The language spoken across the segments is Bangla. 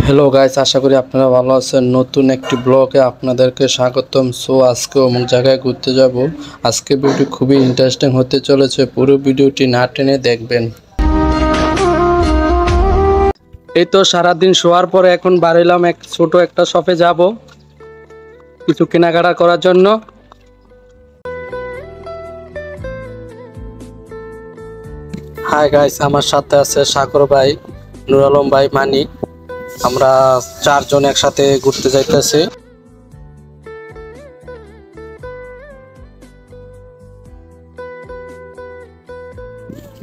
হ্যালো গাইস, আশা করি আপনারা ভালো আছেন। নতুন একটি ব্লগে আপনাদেরকে স্বাগতম। সো আজকে অমুক জায়গায় ঘুরতে যাব। আজকে ভিডিওটি খুবই ইন্টারেস্টিং হতে চলেছে, পুরো ভিডিওটি না টেনে দেখবেন। এই তো সারাদিন শোয়ার পরে এখন বাড়িলাম, ছোট একটা শপে যাব কিছু কেনাকাটা করার জন্য। হাই গাইস, আমার সাথে আছে সাগর ভাই, নুর আলম ভাই, মানিক। আমরা চারজন একসাথে ঘুরতে যাইতেছি।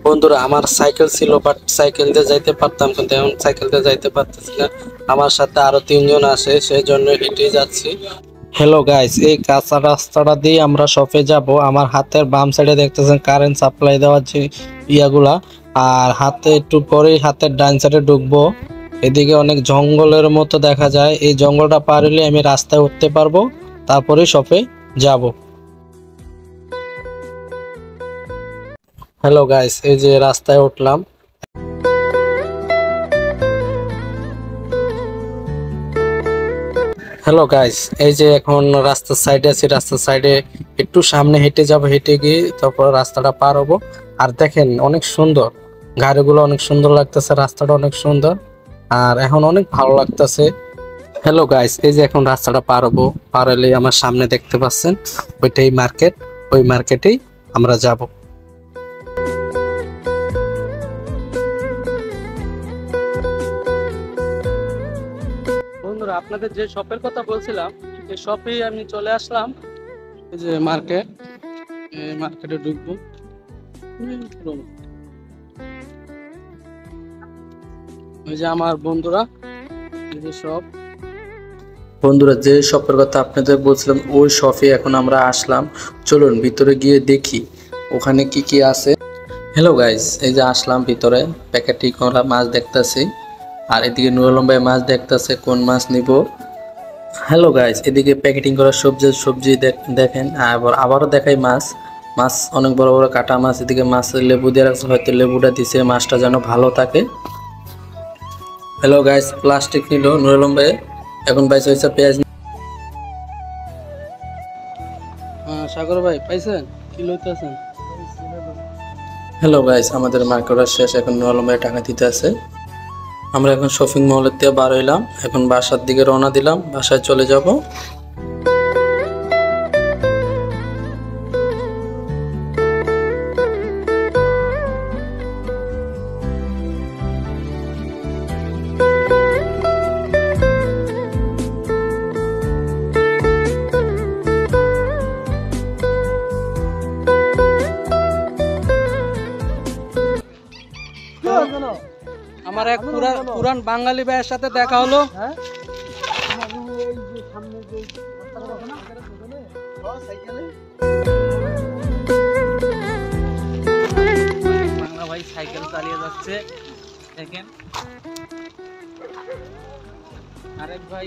বন্ধুরা, আমার সাইকেল ছিল, বাট সাইকেল দিয়ে যাইতে পারতাম, কিন্তু এখন সাইকেল দিয়ে যাইতে পারতেছি না। আমার সাথে আরো তিনজন আসে, সেই জন্য হেঁটে যাচ্ছি। হ্যালো গাইস, এই কাঁচা রাস্তাটা দিয়ে আমরা শপে যাব। আমার হাতের বাম সাইডে দেখতেছেন কারেন্ট সাপ্লাই দেওয়ার যে ইয়াগুলা, আর হাতে একটু পরেই হাতের ডান সাইডে ঢুকবো। এদিকে অনেক জঙ্গলের মতো দেখা যায়, এই জঙ্গলটা পার হলে আমি রাস্তায় উঠতে পারবো, তারপরে শপে যাব। হ্যালো গাইস, এই যে রাস্তায় উঠলাম। হ্যালো গাইস, এই যে এখন রাস্তার সাইডে আছি। রাস্তার সাইডে একটু সামনে হেঁটে যাব, হেঁটে গিয়ে তারপর রাস্তাটা পার হবো। আর দেখেন অনেক সুন্দর, গাড়িগুলো অনেক সুন্দর লাগতেছে, রাস্তাটা অনেক সুন্দর, আর এখন অনেক ভালো লাগতেছে। হ্যালো গাইস, এই যে এখন রাস্তাটা পার হবো। পার হলে আমার সামনে দেখতে পাচ্ছেন ওইটাই মার্কেট, ওই মার্কেটেই আমরা যাব। বন্ধুরা, আপনাদের যে শপের কথা বলছিলাম, এই শপেই আমি চলে আসলাম। এই যে মার্কেট, এই মার্কেটে ঢুকবো। ওই যে আমার বন্ধুরা, এই যে শপ। বন্ধুরা, যে শপের কথা আপনাদের বলছিলাম, ওই শপে এখন আমরা আসলাম। চলুন ভিতরে গিয়ে দেখি ওখানে কি কি আছে। হ্যালো গাইস, এই যে আসলাম ভিতরে, প্যাকেটিং করা মাছ দেখতেছি। আর এদিকে নুর আলম ভাই মাছ দেখতেছে, কোন মাছ নিব। হ্যালো গাইস, এদিকে প্যাকেটিং করা সবজি দেখেন। আবারও দেখাই মাছ। মাছ অনেক বড় বড় কাটা মাছ। এদিকে মাছ লেবু দিয়ে রাখছে, হয়তো লেবুটা দিছে মাছটা যেন ভালো থাকে। হ্যালো গাইস, প্লাস্টিক নিল নুর আলম ভাই। এখন পাইছে হয়েছে পেঁয়াজ। সাগর ভাই পাইছেন, কি লইতেছেন? হ্যালো গাইস, আমাদের মার্কেট শেষ, এখন নুর আলম ভাই টাকা দিতে আছে। আমরা এখন শপিং মলের দিয়ে বার হইলাম, এখন বাসার দিকে রওনা দিলাম, বাসায় চলে যাব। আমার এক পুরান বাঙালি ভাইয়ের সাথে দেখা হলো। বাংলা ভাই সাইকেল চালিয়ে যাচ্ছে, দেখেন। আরেক ভাই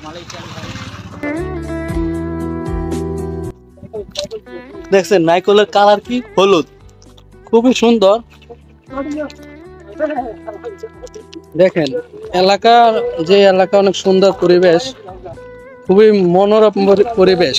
মালয়েশিয়ান ভাই, দেখছেন নাইকলের কালার কি হলুদ, খুবই সুন্দর। দেখেন এলাকা অনেক সুন্দর পরিবেশ, খুবই মনোরম পরিবেশ।